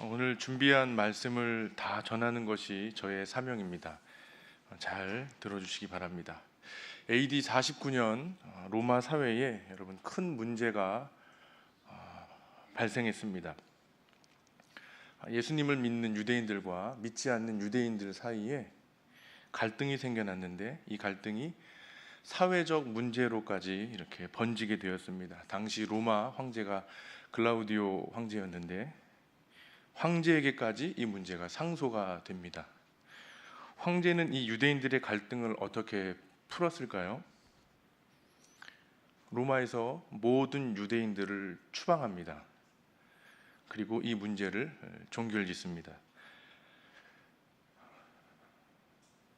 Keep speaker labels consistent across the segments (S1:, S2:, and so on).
S1: 오늘 준비한 말씀을 다 전하는 것이 저의 사명입니다. 잘 들어주시기 바랍니다. AD 49년 로마 사회에 여러분 큰 문제가 발생했습니다. 예수님을 믿는 유대인들과 믿지 않는 유대인들 사이에 갈등이 생겨났는데 이 갈등이 사회적 문제로까지 이렇게 번지게 되었습니다. 당시 로마 황제가 글라우디오 황제였는데 황제에게까지 이 문제가 상소가 됩니다. 황제는 이 유대인들의 갈등을 어떻게 풀었을까요? 로마에서 모든 유대인들을 추방합니다. 그리고 이 문제를 종결짓습니다.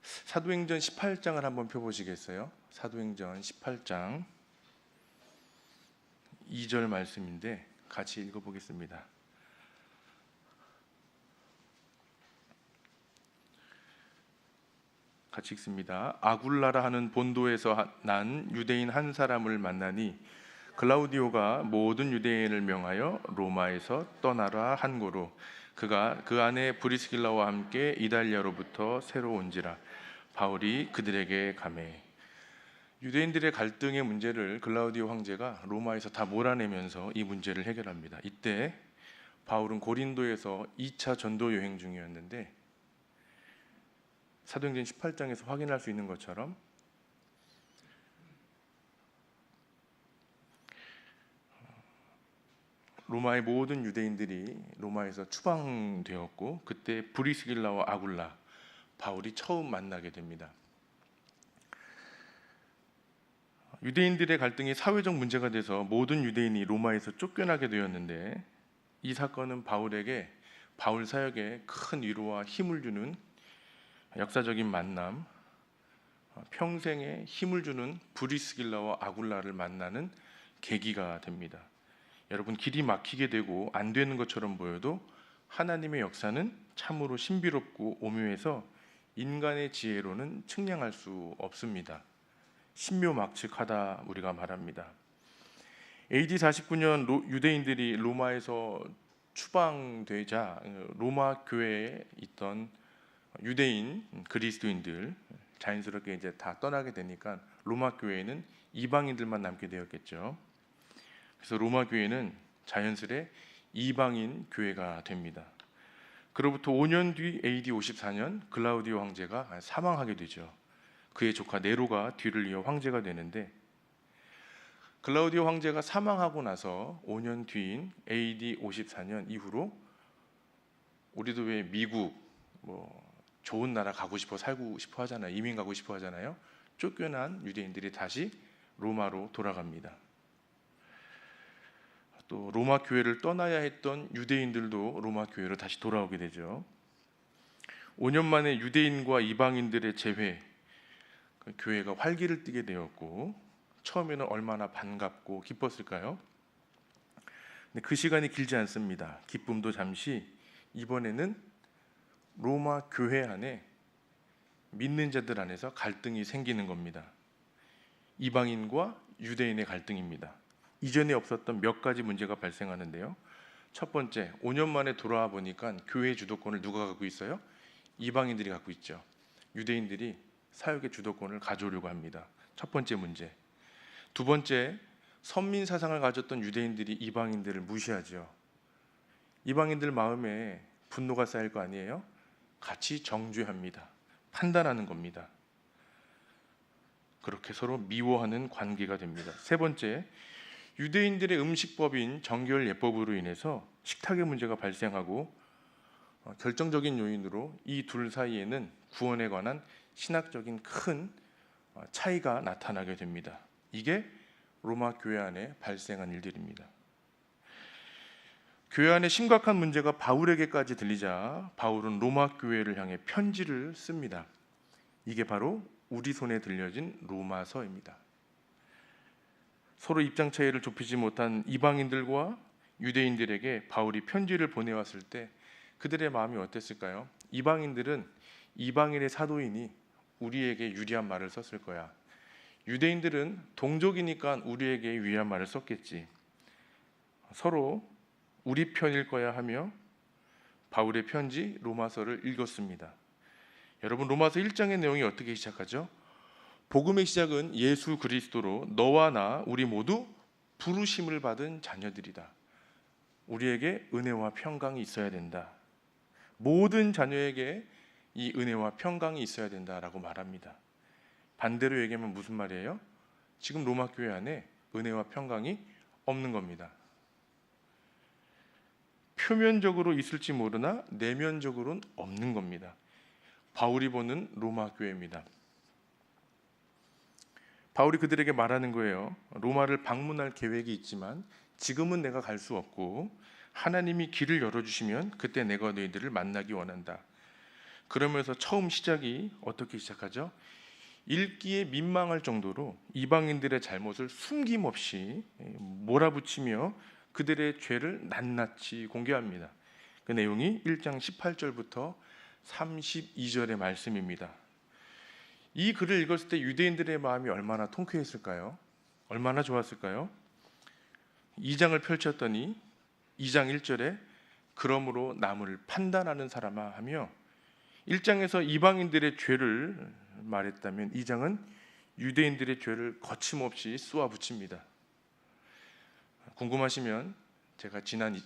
S1: 사도행전 18장을 한번 펴보시겠어요? 사도행전 18장 2절 말씀인데 같이 읽어보겠습니다. 같이 읽습니다. 아굴라라 하는 본도에서 난 유대인 한 사람을 만나니 글라우디오가 모든 유대인을 명하여 로마에서 떠나라 한고로 그가 그 안에 브리스길라와 함께 이달리아로부터 새로 온지라 바울이 그들에게 가매. 유대인들의 갈등의 문제를 글라우디오 황제가 로마에서 다 몰아내면서 이 문제를 해결합니다. 이때 바울은 고린도에서 2차 전도 여행 중이었는데 사도행전 18장에서 확인할 수 있는 것처럼 로마의 모든 유대인들이 로마에서 추방되었고 그때 브리스길라와 아굴라 바울이 처음 만나게 됩니다. 유대인들의 갈등이 사회적 문제가 돼서 모든 유대인이 로마에서 쫓겨나게 되었는데 이 사건은 바울 사역에 큰 위로와 힘을 주는 역사적인 만남, 평생에 힘을 주는 브리스길라와 아굴라를 만나는 계기가 됩니다. 여러분, 길이 막히게 되고 안 되는 것처럼 보여도 하나님의 역사는 참으로 신비롭고 오묘해서 인간의 지혜로는 측량할 수 없습니다. 신묘막측하다 우리가 말합니다. AD 49년 유대인들이 로마에서 추방되자 로마 교회에 있던 유대인 그리스도인들 자연스럽게 이제 다 떠나게 되니까 로마 교회에는 이방인들만 남게 되었겠죠. 그래서 로마 교회는 자연스레 이방인 교회가 됩니다. 그로부터 5년 뒤 AD 54년 글라우디오 황제가 사망하게 되죠. 그의 조카 네로가 뒤를 이어 황제가 되는데 글라우디오 황제가 사망하고 나서 5년 뒤인 AD 54년 이후로 우리도 왜 미국 좋은 나라 가고 싶어 살고 싶어 하잖아요. 이민 가고 싶어 하잖아요. 쫓겨난 유대인들이 다시 로마로 돌아갑니다. 또 로마 교회를 떠나야 했던 유대인들도 로마 교회로 다시 돌아오게 되죠. 5년 만에 유대인과 이방인들의 재회, 교회가 활기를 띠게 되었고 처음에는 얼마나 반갑고 기뻤을까요? 근데 그 시간이 길지 않습니다. 기쁨도 잠시, 이번에는 로마 교회 안에 믿는 자들 안에서 갈등이 생기는 겁니다. 이방인과 유대인의 갈등입니다. 이전에 없었던 몇 가지 문제가 발생하는데요. 첫 번째, 5년 만에 돌아와 보니까 교회의 주도권을 누가 갖고 있어요? 이방인들이 갖고 있죠. 유대인들이 사역의 주도권을 가져오려고 합니다. 첫 번째 문제. 두 번째, 선민 사상을 가졌던 유대인들이 이방인들을 무시하죠. 이방인들 마음에 분노가 쌓일 거 아니에요? 같이 정죄합니다. 판단하는 겁니다. 그렇게 서로 미워하는 관계가 됩니다. 세 번째, 유대인들의 음식법인 정결 예법으로 인해서 식탁의 문제가 발생하고 결정적인 요인으로 이 둘 사이에는 구원에 관한 신학적인 큰 차이가 나타나게 됩니다. 이게 로마 교회 안에 발생한 일들입니다. 교회 안에 심각한 문제가 바울에게까지 들리자 바울은 로마 교회를 향해 편지를 씁니다. 이게 바로 우리 손에 들려진 로마서입니다. 서로 입장 차이를 좁히지 못한 이방인들과 유대인들에게 바울이 편지를 보내왔을 때 그들의 마음이 어땠을까요? 이방인들은 이방인의 사도이니 우리에게 유리한 말을 썼을 거야. 유대인들은 동족이니까 우리에게 유리한 말을 썼겠지. 서로 우리 편일 거야 하며 바울의 편지 로마서를 읽었습니다. 여러분, 로마서 1장의 내용이 어떻게 시작하죠? 복음의 시작은 예수 그리스도로 너와 나 우리 모두 부르심을 받은 자녀들이다. 우리에게 은혜와 평강이 있어야 된다. 모든 자녀에게 이 은혜와 평강이 있어야 된다라고 말합니다. 반대로 얘기하면 무슨 말이에요? 지금 로마 교회 안에 은혜와 평강이 없는 겁니다. 표면적으로 있을지 모르나 내면적으로는 없는 겁니다. 바울이 보는 로마 교회입니다. 바울이 그들에게 말하는 거예요. 로마를 방문할 계획이 있지만 지금은 내가 갈 수 없고 하나님이 길을 열어주시면 그때 내가 너희들을 만나기 원한다. 그러면서 처음 시작이 어떻게 시작하죠? 읽기에 민망할 정도로 이방인들의 잘못을 숨김없이 몰아붙이며 그들의 죄를 낱낱이 공개합니다. 그 내용이 1장 18절부터 32절의 말씀입니다. 이 글을 읽었을 때 유대인들의 마음이 얼마나 통쾌했을까요? 얼마나 좋았을까요? 2장을 펼쳤더니 2장 1절에 그러므로 남을 판단하는 사람아 하며 1장에서 이방인들의 죄를 말했다면 2장은 유대인들의 죄를 거침없이 쏘아붙입니다. 궁금하시면 제가 지난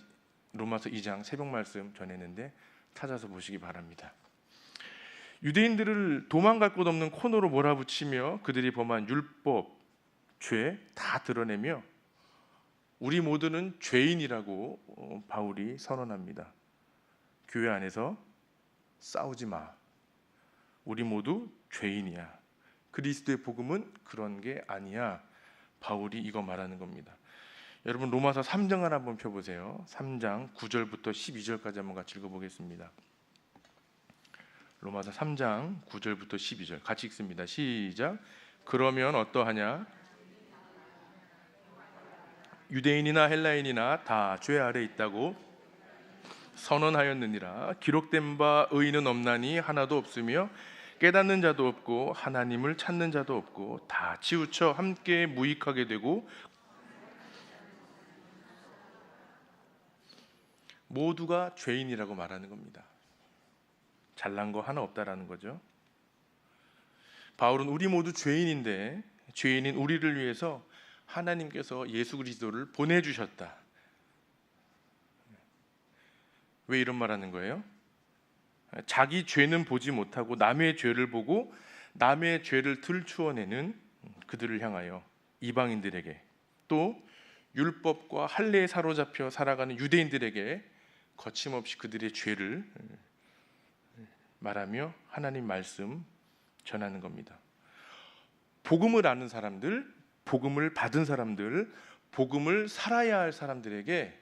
S1: 로마서 2장 새벽 말씀 전했는데 찾아서 보시기 바랍니다. 유대인들을 도망갈 곳 없는 코너로 몰아붙이며 그들이 범한 율법, 죄 다 드러내며 우리 모두는 죄인이라고 바울이 선언합니다. 교회 안에서 싸우지 마. 우리 모두 죄인이야. 그리스도의 복음은 그런 게 아니야. 바울이 이거 말하는 겁니다. 여러분, 로마서 3장을 한번 펴보세요. 3장 9절부터 12절까지 한번 같이 읽어보겠습니다. 로마서 3장 9절부터 12절 같이 읽습니다. 시작. 그러면 어떠하냐? 유대인이나 헬라인이나 다 죄 아래 있다고 선언하였느니라. 기록된 바 의인은 없나니 하나도 없으며 깨닫는 자도 없고 하나님을 찾는 자도 없고 다 치우쳐 함께 무익하게 되고 모두가 죄인이라고 말하는 겁니다. 잘난 거 하나 없다라는 거죠. 바울은 우리 모두 죄인인데 죄인인 우리를 위해서 하나님께서 예수 그리스도를 보내주셨다. 왜 이런 말하는 거예요? 자기 죄는 보지 못하고 남의 죄를 보고 남의 죄를 들추어내는 그들을 향하여 이방인들에게 또 율법과 할례에 사로잡혀 살아가는 유대인들에게 거침없이 그들의 죄를 말하며 하나님 말씀 전하는 겁니다. 복음을 아는 사람들, 복음을 받은 사람들, 복음을 살아야 할 사람들에게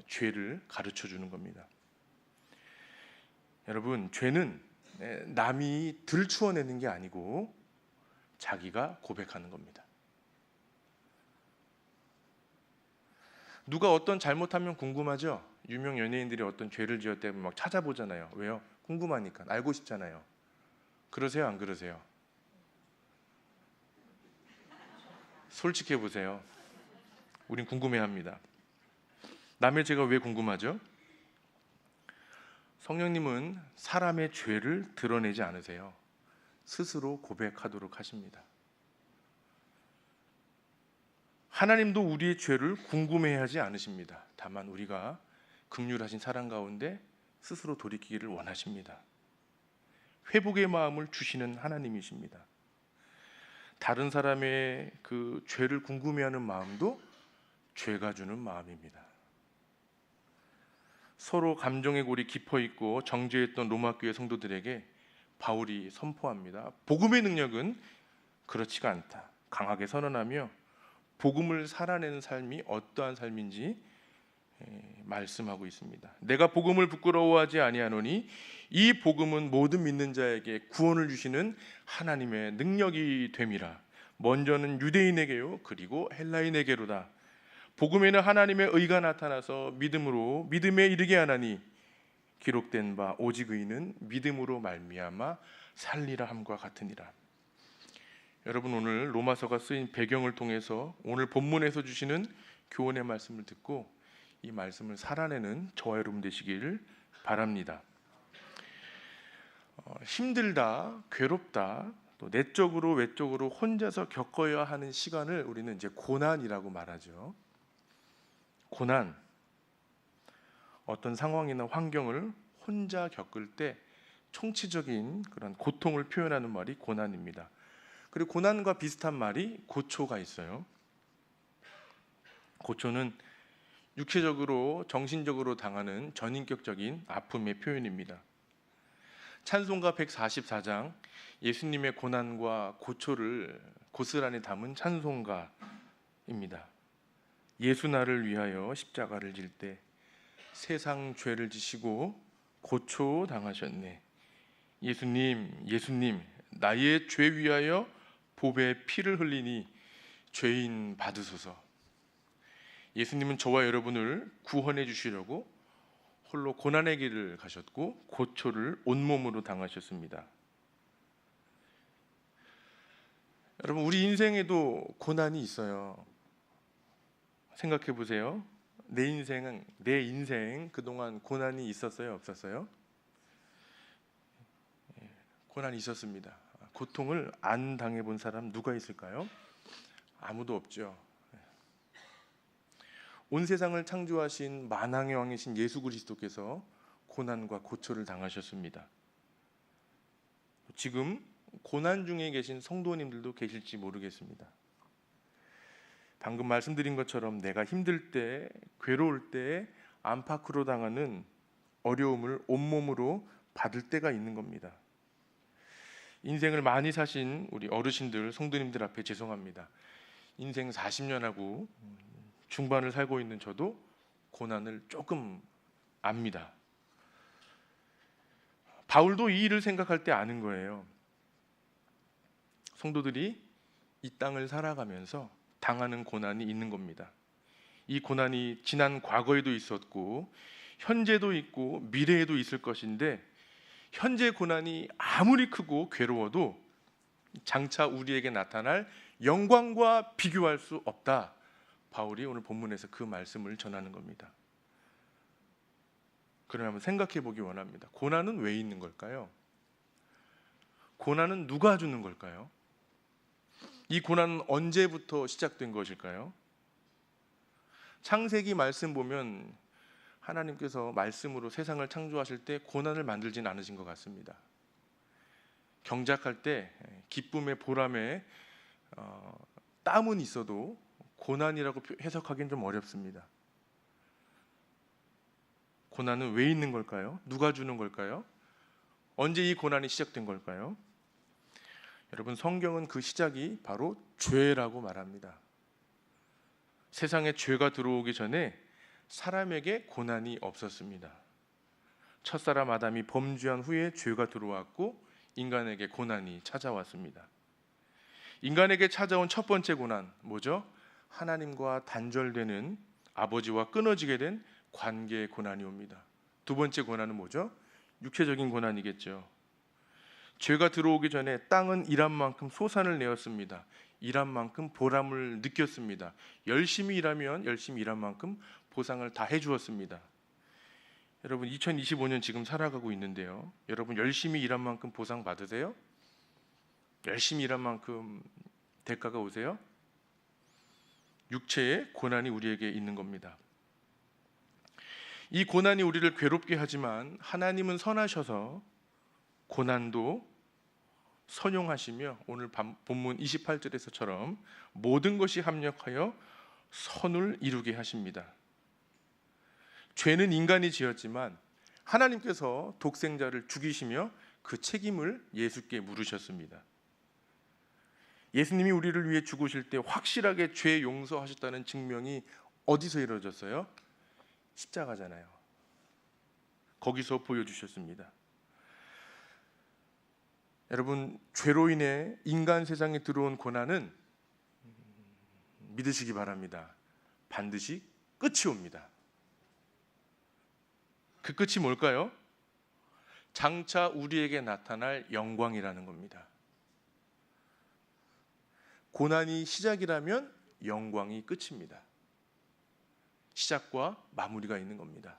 S1: 죄를 가르쳐 주는 겁니다. 여러분, 죄는 남이 들추어내는 게 아니고 자기가 고백하는 겁니다. 누가 어떤 잘못하면 궁금하죠? 유명 연예인들이 어떤 죄를 지었다면 막 찾아보잖아요. 왜요? 궁금하니까, 알고 싶잖아요. 그러세요? 안 그러세요? 솔직해 보세요. 우린 궁금해합니다. 남의 죄가 왜 궁금하죠? 성령님은 사람의 죄를 드러내지 않으세요. 스스로 고백하도록 하십니다. 하나님도 우리의 죄를 궁금해하지 않으십니다. 다만 우리가 긍휼하신 사랑 가운데 스스로 돌이키기를 원하십니다. 회복의 마음을 주시는 하나님이십니다. 다른 사람의 그 죄를 궁금해하는 마음도 죄가 주는 마음입니다. 서로 감정의 골이 깊어 있고 정죄했던 로마 교회 성도들에게 바울이 선포합니다. 복음의 능력은 그렇지가 않다. 강하게 선언하며 복음을 살아내는 삶이 어떠한 삶인지 말씀하고 있습니다. 내가 복음을 부끄러워하지 아니하노니 이 복음은 모든 믿는 자에게 구원을 주시는 하나님의 능력이 됨이라. 먼저는 유대인에게요 그리고 헬라인에게로다. 복음에는 하나님의 의가 나타나서 믿음으로 믿음에 이르게 하나니 기록된 바 오직 의인은 믿음으로 말미암아 살리라 함과 같으니라. 여러분, 오늘 로마서가 쓰인 배경을 통해서 오늘 본문에서 주시는 교훈의 말씀을 듣고 이 말씀을 살아내는 저와 여러분 되시길 바랍니다. 힘들다, 괴롭다, 또 내적으로 외적으로 혼자서 겪어야 하는 시간을 우리는 이제 고난이라고 말하죠. 고난, 어떤 상황이나 환경을 혼자 겪을 때 총체적인 그런 고통을 표현하는 말이 고난입니다. 그리고 고난과 비슷한 말이 고초가 있어요. 고초는 육체적으로, 정신적으로 당하는 전인격적인 아픔의 표현입니다. 찬송가 144장, 예수님의 고난과 고초를 고스란히 담은 찬송가입니다. 예수 나를 위하여 십자가를 질 때 세상 죄를 지시고 고초 당하셨네. 예수님, 예수님, 나의 죄 위하여 보배 피를 흘리니 죄인 받으소서. 예수님은 저와 여러분을 구원해 주시려고 홀로 고난의 길을 가셨고 고초를 온몸으로 당하셨습니다. 여러분, 우리 인생에도 고난이 있어요. 생각해 보세요. 내 인생 그동안 고난이 있었어요, 없었어요? 고난이 있었습니다. 고통을 안 당해본 사람 누가 있을까요? 아무도 없죠. 온 세상을 창조하신 만왕의 왕이신 예수 그리스도께서 고난과 고초를 당하셨습니다. 지금 고난 중에 계신 성도님들도 계실지 모르겠습니다. 방금 말씀드린 것처럼 내가 힘들 때, 괴로울 때 안팎으로 당하는 어려움을 온몸으로 받을 때가 있는 겁니다. 인생을 많이 사신 우리 어르신들, 성도님들 앞에 죄송합니다. 인생 40년하고 중반을 살고 있는 저도 고난을 조금 압니다. 바울도 이 일을 생각할 때 아는 거예요. 성도들이 이 땅을 살아가면서 당하는 고난이 있는 겁니다. 이 고난이 지난 과거에도 있었고 현재도 있고 미래에도 있을 것인데, 현재 고난이 아무리 크고 괴로워도 장차 우리에게 나타날 영광과 비교할 수 없다. 바울이 오늘 본문에서 그 말씀을 전하는 겁니다. 그러면 한번 생각해 보기 원합니다. 고난은 왜 있는 걸까요? 고난은 누가 주는 걸까요? 이 고난은 언제부터 시작된 것일까요? 창세기 말씀 보면 하나님께서 말씀으로 세상을 창조하실 때 고난을 만들진 않으신 것 같습니다. 경작할 때 기쁨의 보람에 땀은 있어도 고난이라고 해석하기는 좀 어렵습니다. 고난은 왜 있는 걸까요? 누가 주는 걸까요? 언제 이 고난이 시작된 걸까요? 여러분, 성경은 그 시작이 바로 죄라고 말합니다. 세상에 죄가 들어오기 전에 사람에게 고난이 없었습니다. 첫사람 아담이 범죄한 후에 죄가 들어왔고 인간에게 고난이 찾아왔습니다. 인간에게 찾아온 첫 번째 고난 뭐죠? 하나님과 단절되는, 아버지와 끊어지게 된 관계의 고난이 옵니다. 두 번째 고난은 뭐죠? 육체적인 고난이겠죠. 죄가 들어오기 전에 땅은 일한 만큼 소산을 내었습니다. 일한 만큼 보람을 느꼈습니다. 열심히 일하면 열심히 일한 만큼 보상을 다 해주었습니다. 여러분, 2025년 지금 살아가고 있는데요, 여러분 열심히 일한 만큼 보상 받으세요? 열심히 일한 만큼 대가가 오세요? 육체의 고난이 우리에게 있는 겁니다. 이 고난이 우리를 괴롭게 하지만 하나님은 선하셔서 고난도 선용하시며 오늘 본문 28절에서처럼 모든 것이 합력하여 선을 이루게 하십니다. 죄는 인간이 지었지만 하나님께서 독생자를 죽이시며 그 책임을 예수께 물으셨습니다. 예수님이 우리를 위해 죽으실 때 확실하게 죄 용서하셨다는 증명이 어디서 이루어졌어요? 십자가잖아요. 거기서 보여주셨습니다. 여러분, 죄로 인해 인간 세상에 들어온 고난은 믿으시기 바랍니다. 반드시 끝이 옵니다. 그 끝이 뭘까요? 장차 우리에게 나타날 영광이라는 겁니다. 고난이 시작이라면 영광이 끝입니다. 시작과 마무리가 있는 겁니다.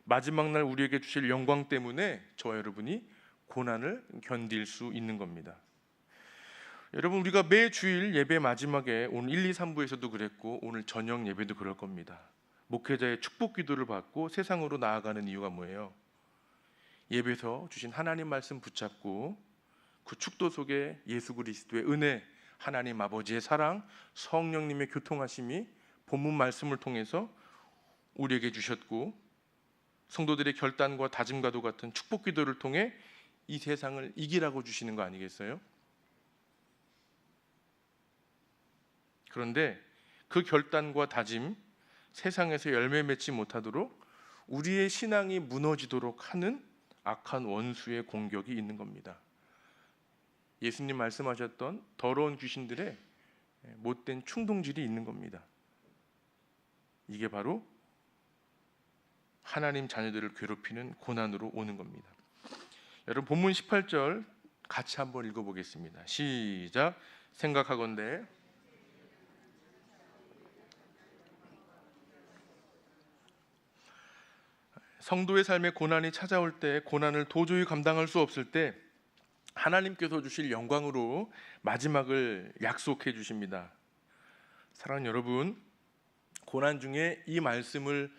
S1: 마지막 날 우리에게 주실 영광 때문에 저와 여러분이 고난을 견딜 수 있는 겁니다. 여러분, 우리가 매 주일 예배 마지막에 오늘 1, 2, 3부에서도 그랬고 오늘 저녁 예배도 그럴 겁니다. 목회자의 축복 기도를 받고 세상으로 나아가는 이유가 뭐예요? 예배에서 주신 하나님 말씀 붙잡고 그 축도 속에 예수 그리스도의 은혜, 하나님 아버지의 사랑, 성령님의 교통하심이 본문 말씀을 통해서 우리에게 주셨고 성도들의 결단과 다짐과도 같은 축복 기도를 통해 이 세상을 이기라고 주시는 거 아니겠어요? 그런데 그 결단과 다짐, 세상에서 열매 맺지 못하도록 우리의 신앙이 무너지도록 하는 악한 원수의 공격이 있는 겁니다. 예수님 말씀하셨던 더러운 귀신들의 못된 충동질이 있는 겁니다. 이게 바로 하나님 자녀들을 괴롭히는 고난으로 오는 겁니다. 여러분, 본문 18절 같이 한번 읽어보겠습니다. 시작. 생각하건대 성도의 삶에 고난이 찾아올 때, 고난을 도저히 감당할 수 없을 때 하나님께서 주실 영광으로 마지막을 약속해 주십니다. 사랑하는 여러분, 고난 중에 이 말씀을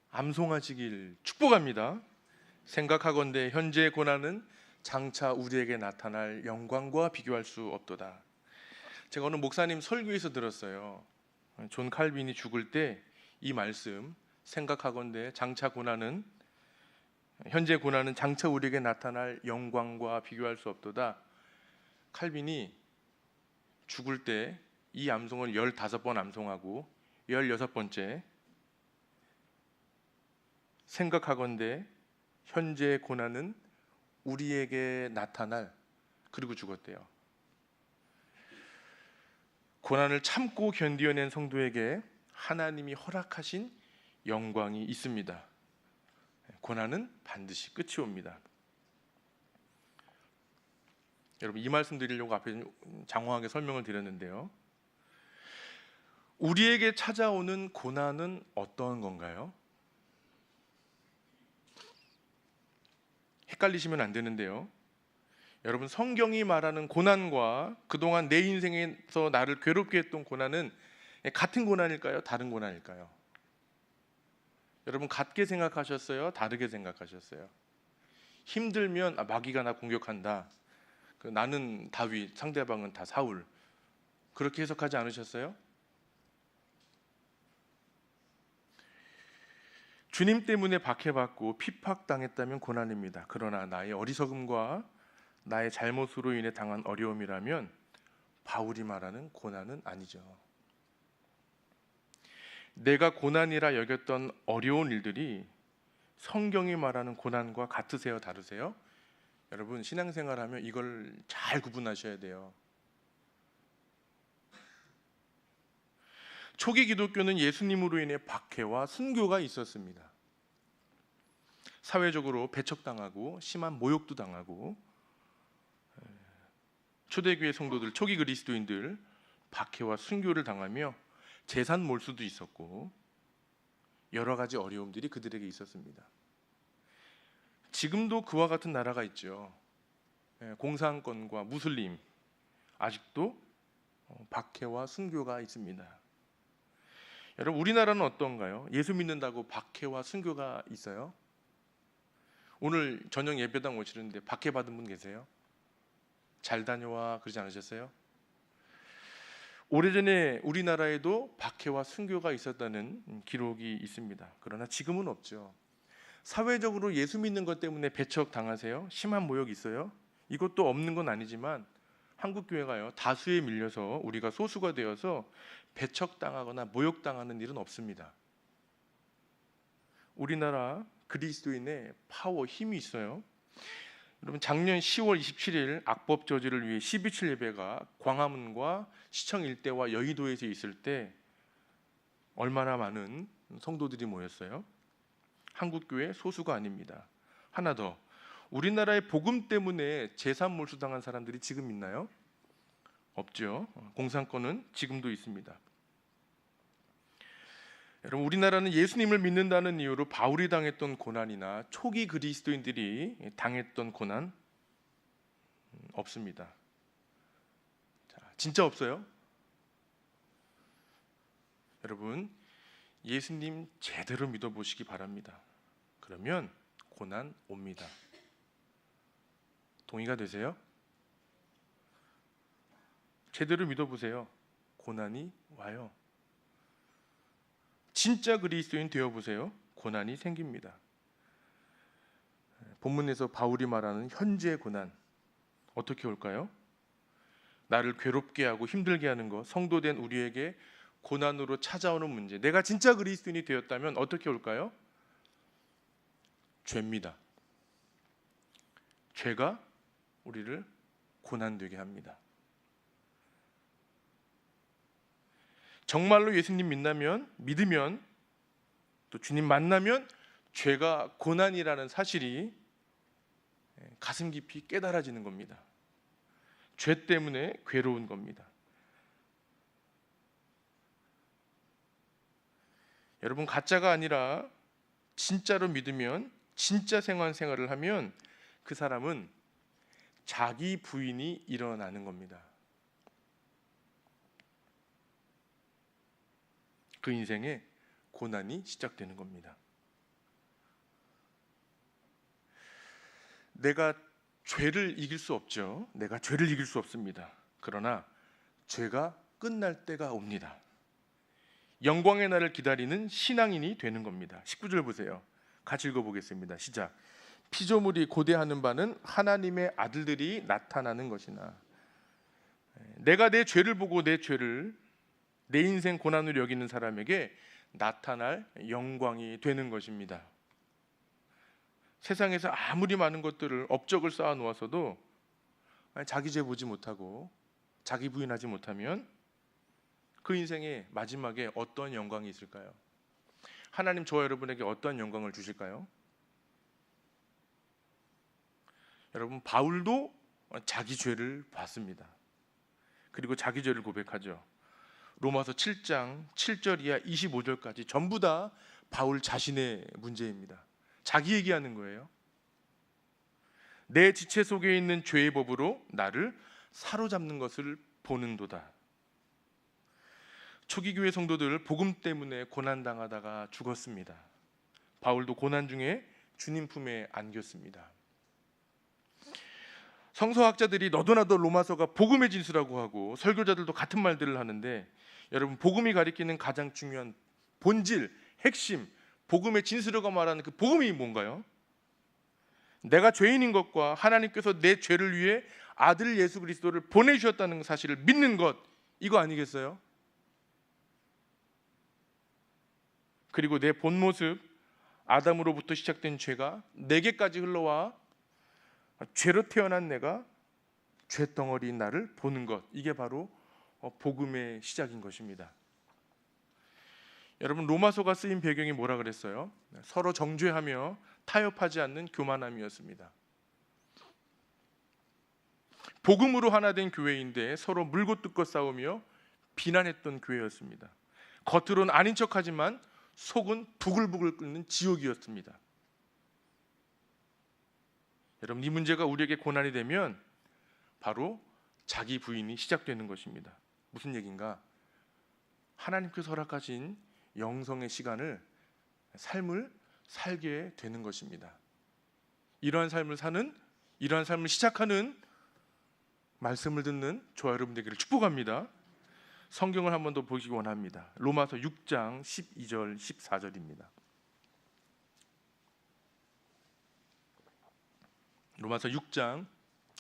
S1: 암송하시길 축복합니다. 생각하건대 현재의 고난은 장차 우리에게 나타날 영광과 비교할 수 없도다. 제가 어느 목사님 설교에서 들었어요. 존 칼빈이 죽을 때 이 말씀, 생각하건대 장차 고난은 현재 고난은 장차 우리에게 나타날 영광과 비교할 수 없도다. 칼빈이 죽을 때 이 암송을 15번 암송하고 16번째 생각하건대 현재의 고난은 우리에게 나타날, 그리고 죽었대요. 고난을 참고 견디어낸 성도에게 하나님이 허락하신 영광이 있습니다. 고난은 반드시 끝이 옵니다. 여러분, 이 말씀 드리려고 앞에 장황하게 설명을 드렸는데요. 우리에게 찾아오는 고난은 어떤 건가요? 헷갈리시면 안 되는데요. 여러분, 성경이 말하는 고난과 그동안 내 인생에서 나를 괴롭게 했던 고난은 같은 고난일까요? 다른 고난일까요? 여러분, 같게 생각하셨어요? 다르게 생각하셨어요? 힘들면 마귀가 나 공격한다. 나는 다윗, 상대방은 다 사울. 그렇게 해석하지 않으셨어요? 주님 때문에 박해받고 핍박당했다면 고난입니다. 그러나 나의 어리석음과 나의 잘못으로 인해 당한 어려움이라면 바울이 말하는 고난은 아니죠. 내가 고난이라 여겼던 어려운 일들이 성경이 말하는 고난과 같으세요? 다르세요? 여러분, 신앙생활하면 이걸 잘 구분하셔야 돼요. 초기 기독교는 예수님으로 인해 박해와 순교가 있었습니다. 사회적으로 배척당하고 심한 모욕도 당하고, 초대교회 성도들, 초기 그리스도인들 박해와 순교를 당하며 재산 몰수도 있었고 여러 가지 어려움들이 그들에게 있었습니다. 지금도 그와 같은 나라가 있죠. 공산권과 무슬림, 아직도 박해와 순교가 있습니다. 여러분, 우리나라는 어떤가요? 예수 믿는다고 박해와 순교가 있어요? 오늘 저녁 예배당 오시는데 박해 받은 분 계세요? 잘 다녀와 그러지 않으셨어요? 오래전에 우리나라에도 박해와 순교가 있었다는 기록이 있습니다. 그러나 지금은 없죠. 사회적으로 예수 믿는 것 때문에 배척 당하세요? 심한 모욕이 있어요? 이것도 없는 건 아니지만 한국 교회가요, 다수에 밀려서 우리가 소수가 되어서 배척당하거나 모욕당하는 일은 없습니다. 우리나라 그리스도인의 파워, 힘이 있어요. 여러분, 작년 10월 27일 악법 저지를 위해 12.7 예배가 광화문과 시청 일대와 여의도에서 있을 때 얼마나 많은 성도들이 모였어요? 한국교회 소수가 아닙니다. 하나 더, 우리나라의 복음 때문에 재산 몰수당한 사람들이 지금 있나요? 없죠. 공산권은 지금도 있습니다. 여러분, 우리나라는 예수님을 믿는다는 이유로 바울이 당했던 고난이나 초기 그리스도인들이 당했던 고난 없습니다. 자, 진짜 없어요? 여러분, 예수님 제대로 믿어보시기 바랍니다. 그러면 고난 옵니다. 동의가 되세요? 제대로 믿어보세요. 고난이 와요. 진짜 그리스도인 되어보세요. 고난이 생깁니다. 본문에서 바울이 말하는 현재의 고난 어떻게 올까요? 나를 괴롭게 하고 힘들게 하는 것, 성도된 우리에게 고난으로 찾아오는 문제. 내가 진짜 그리스도인이 되었다면 어떻게 올까요? 죄입니다. 죄가 우리를 고난되게 합니다. 정말로 예수님 믿으면 또 주님 만나면 죄가 고난이라는 사실이 가슴 깊이 깨달아지는 겁니다. 죄 때문에 괴로운 겁니다. 여러분, 가짜가 아니라 진짜로 믿으면, 진짜 생활을 하면 그 사람은 자기 부인이 일어나는 겁니다. 그 인생에 고난이 시작되는 겁니다. 내가 죄를 이길 수 없죠. 내가 죄를 이길 수 없습니다. 그러나 죄가 끝날 때가 옵니다. 영광의 날을 기다리는 신앙인이 되는 겁니다. 19절 보세요. 같이 읽어보겠습니다. 시작. 피조물이 고대하는 바는 하나님의 아들들이 나타나는 것이나. 내가 내 죄를 보고 내 죄를 내 인생 고난으로 여기는 사람에게 나타날 영광이 되는 것입니다. 세상에서 아무리 많은 것들을 업적을 쌓아 놓았어도 자기 죄 보지 못하고 자기 부인하지 못하면 그 인생의 마지막에 어떤 영광이 있을까요? 하나님 저와 여러분에게 어떤 영광을 주실까요? 여러분, 바울도 자기 죄를 봤습니다. 그리고 자기 죄를 고백하죠. 로마서 7장 7절 이하 25절까지 전부 다 바울 자신의 문제입니다. 자기 얘기하는 거예요. 내 지체 속에 있는 죄의 법으로 나를 사로잡는 것을 보는도다. 초기 교회 성도들 복음 때문에 고난당하다가 죽었습니다. 바울도 고난 중에 주님 품에 안겼습니다. 성서학자들이 너도나도 로마서가 복음의 진수라고 하고 설교자들도 같은 말들을 하는데, 여러분, 복음이 가리키는 가장 중요한 본질, 핵심, 복음의 진수라고 말하는 그 복음이 뭔가요? 내가 죄인인 것과 하나님께서 내 죄를 위해 아들 예수 그리스도를 보내주셨다는 사실을 믿는 것, 이거 아니겠어요? 그리고 내 본 모습, 아담으로부터 시작된 죄가 내게까지 흘러와 죄로 태어난 내가 죄덩어리인 나를 보는 것, 이게 바로 복음의 시작인 것입니다. 여러분, 로마서가 쓰인 배경이 뭐라 그랬어요? 서로 정죄하며 타협하지 않는 교만함이었습니다. 복음으로 하나 된 교회인데 서로 물고 뜯고 싸우며 비난했던 교회였습니다. 겉으로는 아닌 척하지만 속은 부글부글 끓는 지옥이었습니다. 여러분, 이 문제가 우리에게 고난이 되면 바로 자기 부인이 시작되는 것입니다. 무슨 얘기인가? 하나님께서 허락하신 영성의 시간을, 삶을 살게 되는 것입니다. 이러한 삶을 시작하는 말씀을 듣는 저와 여러분 되기를 축복합니다. 성경을 한 번 더 보시기 원합니다. 로마서 6장 12절 14절입니다. 로마서 6장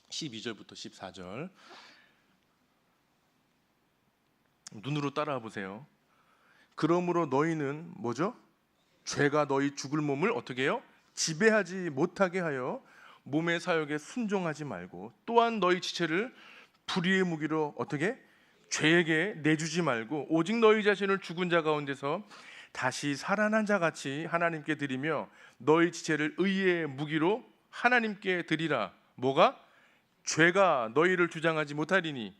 S1: 12절부터 14절 눈으로 따라와 보세요. 그러므로 너희는 뭐죠? 죄가 너희 죽을 몸을 어떻게 해요? 지배하지 못하게 하여 몸의 사욕에 순종하지 말고, 또한 너희 지체를 불의의 무기로 어떻게? 죄에게 내주지 말고 오직 너희 자신을 죽은 자 가운데서 다시 살아난 자 같이 하나님께 드리며 너희 지체를 의의 무기로 하나님께 드리라. 뭐가? 죄가 너희를 주장하지 못하리니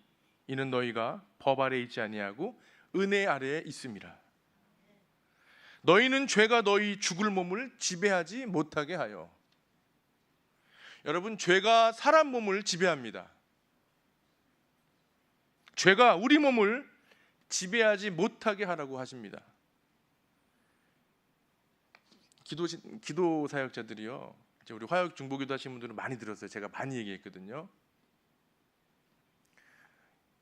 S1: 이는 너희가 법 아래 있지 아니하고 은혜 아래에 있음이라. 너희는 죄가 너희 죽을 몸을 지배하지 못하게 하여. 여러분, 죄가 사람 몸을 지배합니다. 죄가 우리 몸을 지배하지 못하게 하라고 하십니다. 기도 사역자들이요, 이제 우리 화역 중보기도 하신 분들은 많이 들었어요. 제가 많이 얘기했거든요.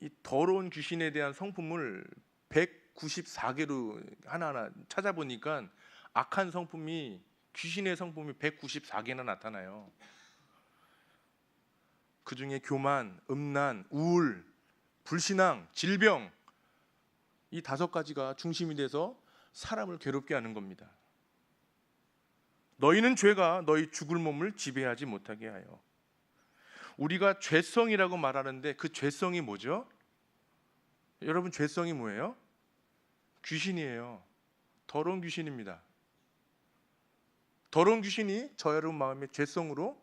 S1: 이 더러운 귀신에 대한 성품을 194개로 하나하나 찾아보니까 악한 성품이, 귀신의 성품이 194개나 나타나요. 그 중에 교만, 음란, 우울, 불신앙, 질병, 이 5가지가 중심이 돼서 사람을 괴롭게 하는 겁니다. 너희는 죄가 너희 죽을 몸을 지배하지 못하게 하여. 우리가 죄성이라고 말하는데 그 죄성이 뭐죠? 여러분, 죄성이 뭐예요? 귀신이에요. 더러운 귀신입니다. 더러운 귀신이 저 여러분 마음에 죄성으로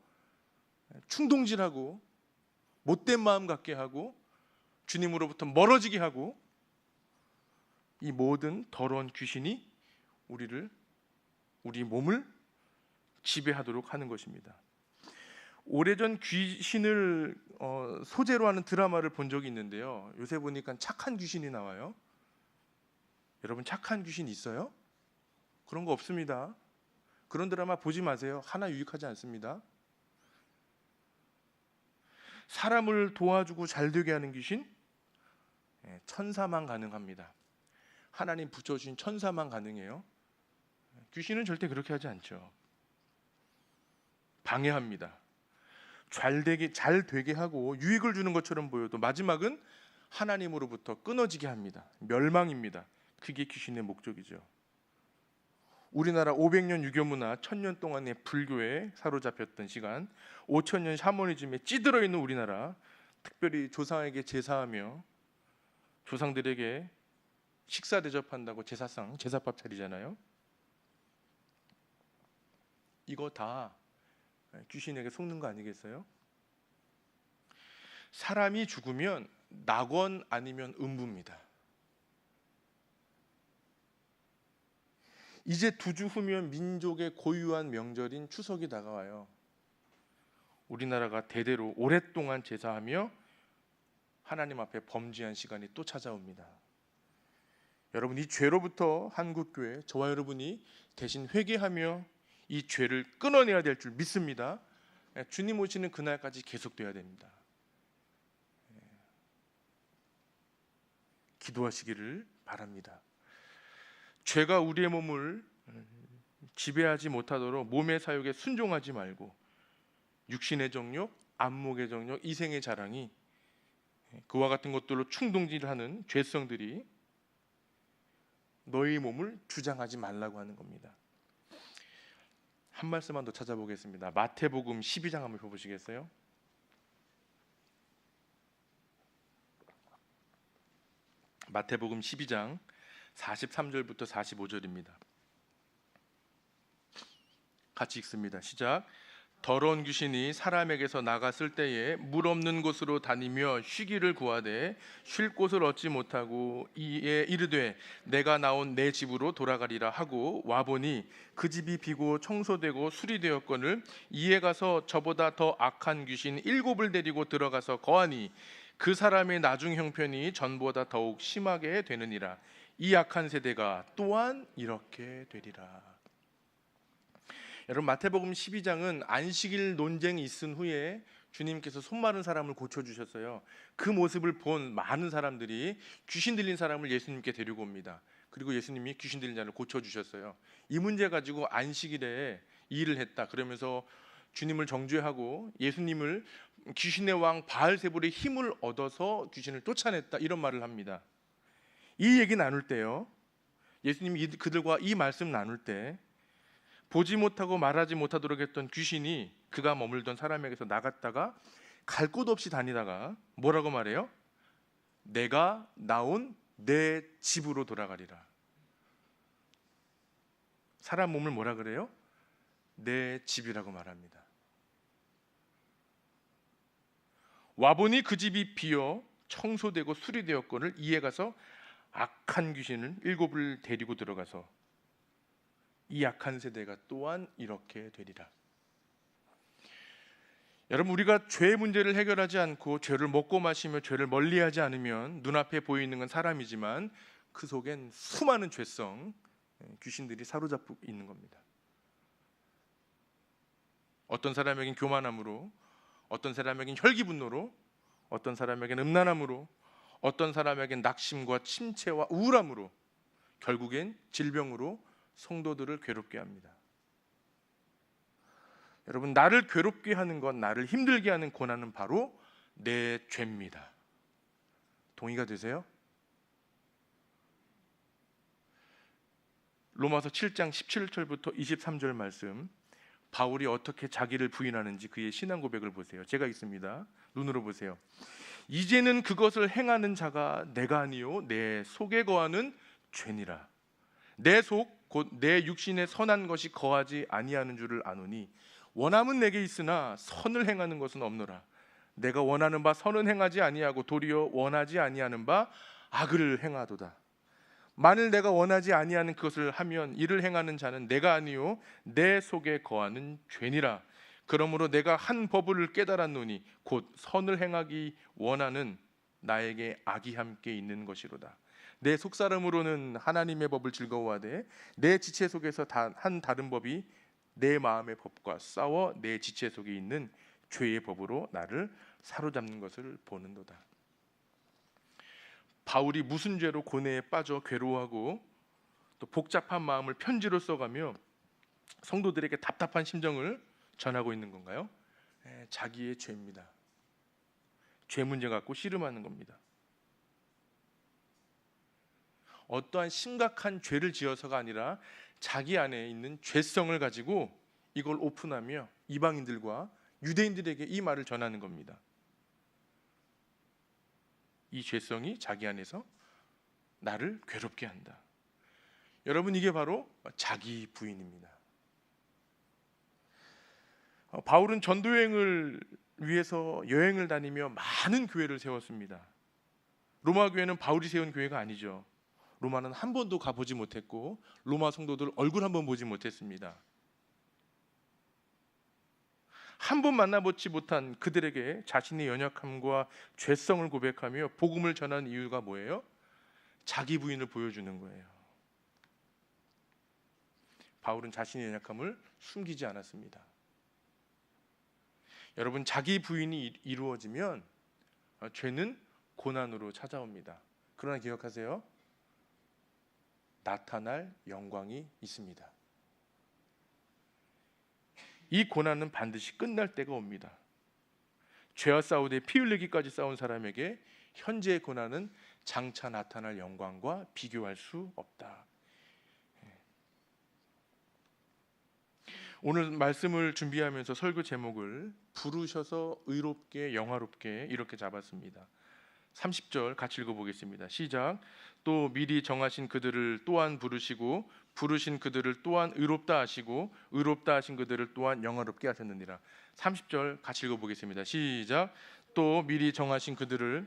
S1: 충동질하고 못된 마음 갖게 하고 주님으로부터 멀어지게 하고, 이 모든 더러운 귀신이 우리 몸을 지배하도록 하는 것입니다. 오래전 귀신을 소재로 하는 드라마를 본 적이 있는데요, 요새 보니까 착한 귀신이 나와요. 여러분, 착한 귀신 있어요? 그런 거 없습니다. 그런 드라마 보지 마세요. 하나 유익하지 않습니다. 사람을 도와주고 잘되게 하는 귀신, 천사만 가능합니다. 하나님 붙여주신 천사만 가능해요. 귀신은 절대 그렇게 하지 않죠. 방해합니다. 잘 되게 하고 유익을 주는 것처럼 보여도 마지막은 하나님으로부터 끊어지게 합니다. 멸망입니다. 그게 귀신의 목적이죠. 우리나라 500년 유교문화, 1000년 동안의 불교에 사로잡혔던 시간, 5000년 샤머니즘에 찌들어 있는 우리나라, 특별히 조상에게 제사하며 조상들에게 식사 대접한다고 제사밥 차리잖아요. 이거 다 귀신에게 속는 거 아니겠어요? 사람이 죽으면 낙원 아니면 음부입니다. 이제 2주 후면 민족의 고유한 명절인 추석이 다가와요. 우리나라가 대대로 오랫동안 제사하며 하나님 앞에 범죄한 시간이 또 찾아옵니다. 여러분, 이 죄로부터 한국교회, 저와 여러분이 대신 회개하며 이 죄를 끊어내야 될 줄 믿습니다. 주님 오시는 그날까지 계속돼야 됩니다. 기도하시기를 바랍니다. 죄가 우리의 몸을 지배하지 못하도록 몸의 사욕에 순종하지 말고, 육신의 정욕, 안목의 정욕, 이생의 자랑이, 그와 같은 것들로 충동질하는 죄성들이 너희 몸을 주장하지 말라고 하는 겁니다. 한 말씀만 더 찾아보겠습니다. 마태복음 12장 한번 펴보시겠어요? 마태복음 12장 43절부터 45절입니다. 같이 읽습니다. 시작. 더러운 귀신이 사람에게서 나갔을 때에 물 없는 곳으로 다니며 쉬기를 구하되 쉴 곳을 얻지 못하고 이에 이르되 내가 나온 내 집으로 돌아가리라 하고 와보니 그 집이 비고 청소되고 수리되었거늘 이에 가서 저보다 더 악한 귀신 7을 데리고 들어가서 거하니 그 사람의 나중 형편이 전보다 더욱 심하게 되느니라. 이 악한 세대가 또한 이렇게 되리라. 여러분, 마태복음 12장은 안식일 논쟁이 있은 후에 주님께서 손 마른 사람을 고쳐주셨어요. 그 모습을 본 많은 사람들이 귀신 들린 사람을 예수님께 데리고 옵니다. 그리고 예수님이 귀신 들린 자를 고쳐주셨어요. 이 문제 가지고 안식일에 이 일을 했다 그러면서 주님을 정죄하고 예수님을 귀신의 왕 바알세불의 힘을 얻어서 귀신을 쫓아냈다, 이런 말을 합니다. 이 얘기 나눌 때요, 예수님이 그들과 이 말씀 나눌 때 보지 못하고 말하지 못하도록 했던 귀신이 그가 머물던 사람에게서 나갔다가 갈 곳 없이 다니다가 뭐라고 말해요? 내가 나온 내 집으로 돌아가리라. 사람 몸을 뭐라 그래요? 내 집이라고 말합니다. 와보니 그 집이 비어 청소되고 수리되었거늘 이에 가서 악한 귀신을 7을 데리고 들어가서 이 약한 세대가 또한 이렇게 되리라. 여러분, 우리가 죄의 문제를 해결하지 않고 죄를 먹고 마시며 죄를 멀리하지 않으면 눈앞에 보이는 건 사람이지만 그 속엔 수많은 죄성, 귀신들이 사로잡고 있는 겁니다. 어떤 사람에겐 교만함으로, 어떤 사람에겐 혈기분노로, 어떤 사람에겐 음란함으로, 어떤 사람에겐 낙심과 침체와 우울함으로, 결국엔 질병으로 성도들을 괴롭게 합니다. 여러분, 나를 괴롭게 하는 것, 나를 힘들게 하는 고난은 바로 내 죄입니다. 동의가 되세요? 로마서 7장 17절부터 23절 말씀, 바울이 어떻게 자기를 부인하는지 그의 신앙 고백을 보세요. 제가 읽습니다. 눈으로 보세요. 이제는 그것을 행하는 자가 내가 아니요 내 속에 거하는 죄니라. 내 속 곧 내 육신에 선한 것이 거하지 아니하는 줄을 아노니 원함은 내게 있으나 선을 행하는 것은 없노라. 내가 원하는 바 선은 행하지 아니하고 도리어 원하지 아니하는 바 악을 행하도다. 만일 내가 원하지 아니하는 그것을 하면 이를 행하는 자는 내가 아니요 내 속에 거하는 죄니라. 그러므로 내가 한 법을 깨달았노니 곧 선을 행하기 원하는 나에게 악이 함께 있는 것이로다. 내 속사람으로는 하나님의 법을 즐거워하되 내 지체 속에서 한 다른 법이 내 마음의 법과 싸워 내 지체 속에 있는 죄의 법으로 나를 사로잡는 것을 보는도다. 바울이 무슨 죄로 고뇌에 빠져 괴로워하고 또 복잡한 마음을 편지로 써가며 성도들에게 답답한 심정을 전하고 있는 건가요? 자기의 죄입니다. 죄 문제 갖고 씨름하는 겁니다. 어떠한 심각한 죄를 지어서가 아니라 자기 안에 있는 죄성을 가지고 이걸 오픈하며 이방인들과 유대인들에게 이 말을 전하는 겁니다. 이 죄성이 자기 안에서 나를 괴롭게 한다. 여러분, 이게 바로 자기 부인입니다. 바울은 전도여행을 위해서 여행을 다니며 많은 교회를 세웠습니다. 로마 교회는 바울이 세운 교회가 아니죠. 로마는 한 번도 가보지 못했고 로마 성도들 얼굴 한 번 보지 못했습니다. 한 번 만나보지 못한 그들에게 자신의 연약함과 죄성을 고백하며 복음을 전하는 이유가 뭐예요? 자기 부인을 보여주는 거예요. 바울은 자신의 연약함을 숨기지 않았습니다. 여러분, 자기 부인이 이루어지면 죄는 고난으로 찾아옵니다. 그러나 기억하세요. 나타날 영광이 있습니다. 이 고난은 반드시 끝날 때가 옵니다. 죄와 싸우되 피 흘리기까지 싸운 사람에게 현재의 고난은 장차 나타날 영광과 비교할 수 없다. 오늘 말씀을 준비하면서 설교 제목을 부르셔서 의롭게 영화롭게 이렇게 잡았습니다. 30절 같이 읽어보겠습니다. 시작. 또 미리 정하신 그들을 또한 부르시고 부르신 그들을 또한 의롭다 하시고 의롭다 하신 그들을 또한 영화롭게 하셨느니라. 30절 같이 읽어보겠습니다. 시작. 또 미리 정하신 그들을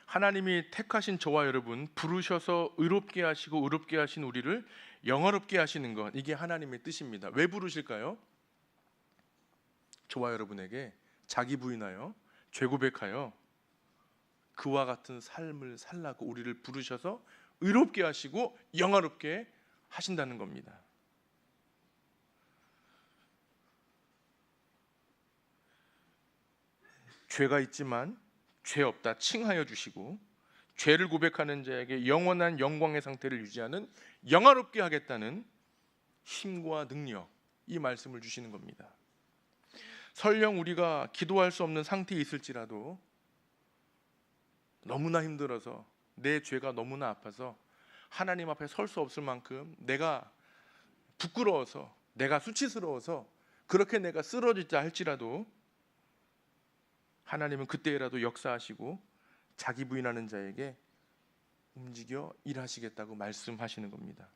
S1: 하나님이 택하신 저와 여러분, 부르셔서 의롭게 하시고 의롭게 하신 우리를 영화롭게 하시는 것, 이게 하나님의 뜻입니다. 왜 부르실까요? 저와 여러분에게 자기 부인하여 죄 고백하여 그와 같은 삶을 살라고 우리를 부르셔서 의롭게 하시고 영화롭게 하신다는 겁니다. 죄가 있지만 죄 없다 칭하여 주시고 죄를 고백하는 자에게 영원한 영광의 상태를 유지하는 영화롭게 하겠다는 힘과 능력, 이 말씀을 주시는 겁니다. 설령 우리가 기도할 수 없는 상태에 있을지라도 너무나 힘들어서 내 죄가 너무나 아파서 하나님 앞에 설 수 없을 만큼 내가 부끄러워서 내가 수치스러워서 그렇게 내가 쓰러지자 할지라도 하나님은 그때라도 역사하시고 자기 부인하는 자에게 움직여 일하시겠다고 말씀하시는 겁니다.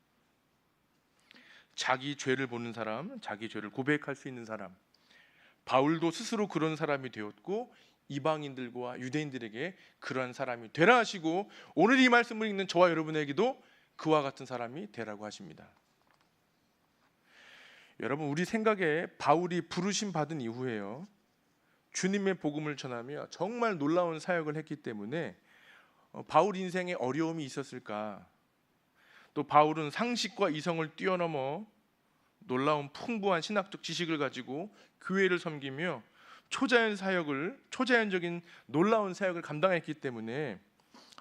S1: 자기 죄를 보는 사람, 자기 죄를 고백할 수 있는 사람, 바울도 스스로 그런 사람이 되었고 이방인들과 유대인들에게 그러한 사람이 되라 하시고, 오늘 이 말씀을 읽는 저와 여러분에게도 그와 같은 사람이 되라고 하십니다. 여러분, 우리 생각에 바울이 부르심 받은 이후에요, 주님의 복음을 전하며 정말 놀라운 사역을 했기 때문에 바울 인생에 어려움이 있었을까? 또 바울은 상식과 이성을 뛰어넘어 놀라운 풍부한 신학적 지식을 가지고 교회를 섬기며 초자연적인 놀라운 사역을 감당했기 때문에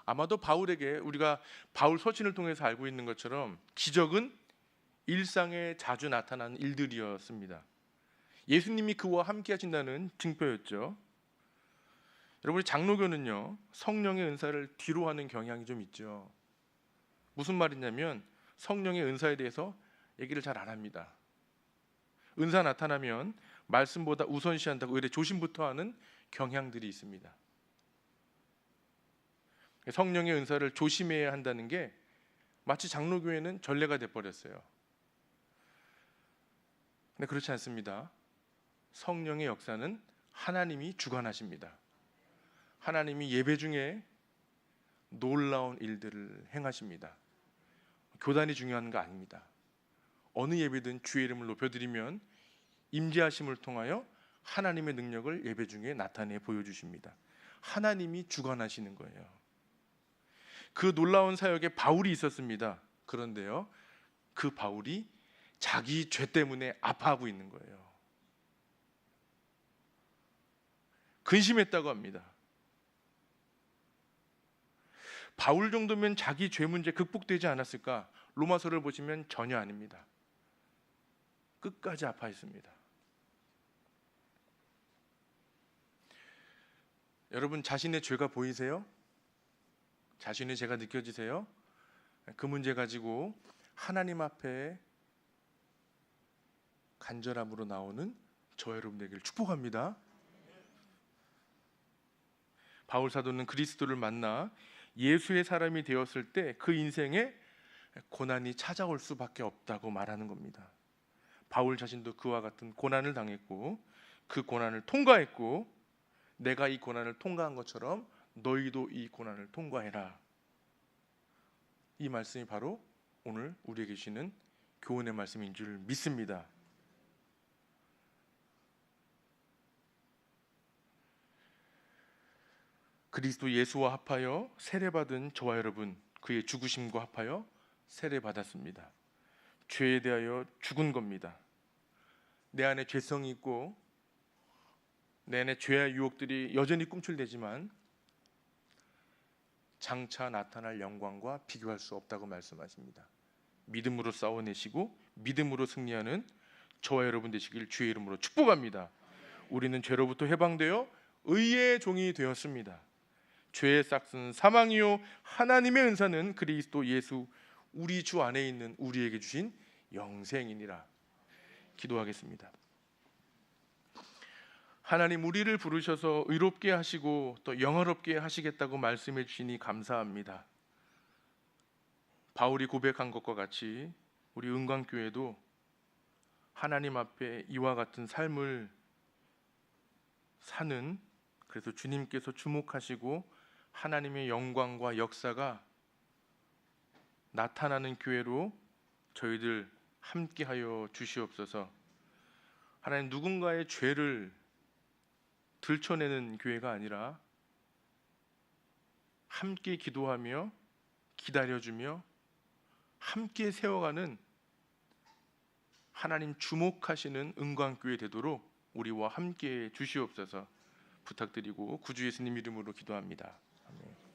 S1: 아마도 바울에게 우리가 바울 서신을 통해서 알고 있는 것처럼 기적은 일상에 자주 나타나는 일들이었습니다. 예수님이 그와 함께 하신다는 증표였죠. 여러분, 장로교는요, 성령의 은사를 뒤로 하는 경향이 좀 있죠. 무슨 말이냐면 성령의 은사에 대해서 얘기를 잘 안 합니다. 은사 나타나면 말씀보다 우선시한다고 의뢰 조심부터 하는 경향들이 있습니다. 성령의 은사를 조심해야 한다는 게 마치 장로교회는 전례가 돼버렸어요. 근데 그렇지 않습니다. 성령의 역사는 하나님이 주관하십니다. 하나님이 예배 중에 놀라운 일들을 행하십니다. 교단이 중요한 거 아닙니다. 어느 예배든 주의 이름을 높여드리면 임재하심을 통하여 하나님의 능력을 예배 중에 나타내 보여주십니다. 하나님이 주관하시는 거예요. 그 놀라운 사역에 바울이 있었습니다. 그런데요, 그 바울이 자기 죄 때문에 아파하고 있는 거예요. 근심했다고 합니다. 바울 정도면 자기 죄 문제 극복되지 않았을까? 로마서를 보시면 전혀 아닙니다. 끝까지 아파했습니다. 여러분, 자신의 죄가 보이세요? 자신의 죄가 느껴지세요? 그 문제 가지고 하나님 앞에 간절함으로 나오는 저와 여러분 되기를 축복합니다. 바울 사도는 그리스도를 만나 예수의 사람이 되었을 때 그 인생에 고난이 찾아올 수밖에 없다고 말하는 겁니다. 바울 자신도 그와 같은 고난을 당했고 그 고난을 통과했고, 내가 이 고난을 통과한 것처럼 너희도 이 고난을 통과해라. 이 말씀이 바로 오늘 우리에게 주시는 교훈의 말씀인 줄 믿습니다. 그리스도 예수와 합하여 세례받은 저와 여러분, 그의 죽으심과 합하여 세례받았습니다. 죄에 대하여 죽은 겁니다. 내 안에 죄성이 있고 내 안에 죄의 유혹들이 여전히 꿈틀대지만 장차 나타날 영광과 비교할 수 없다고 말씀하십니다. 믿음으로 싸워내시고 믿음으로 승리하는 저와 여러분 되시길 주의 이름으로 축복합니다. 우리는 죄로부터 해방되어 의의 종이 되었습니다. 죄의 싹은 사망이요 하나님의 은사는 그리스도 예수 우리 주 안에 있는 우리에게 주신 영생이니라. 기도하겠습니다. 하나님, 우리를 부르셔서 의롭게 하시고 또 영화롭게 하시겠다고 말씀해 주시니 감사합니다. 바울이 고백한 것과 같이 우리 은광교회도 하나님 앞에 이와 같은 삶을 사는, 그래서 주님께서 주목하시고 하나님의 영광과 역사가 나타나는 교회로 저희들 함께하여 주시옵소서. 하나님, 누군가의 죄를 들춰내는 교회가 아니라 함께 기도하며 기다려주며 함께 세워가는 하나님 주목하시는 은광교회 되도록 우리와 함께 주시옵소서 부탁드리고 구주 예수님 이름으로 기도합니다. 아멘.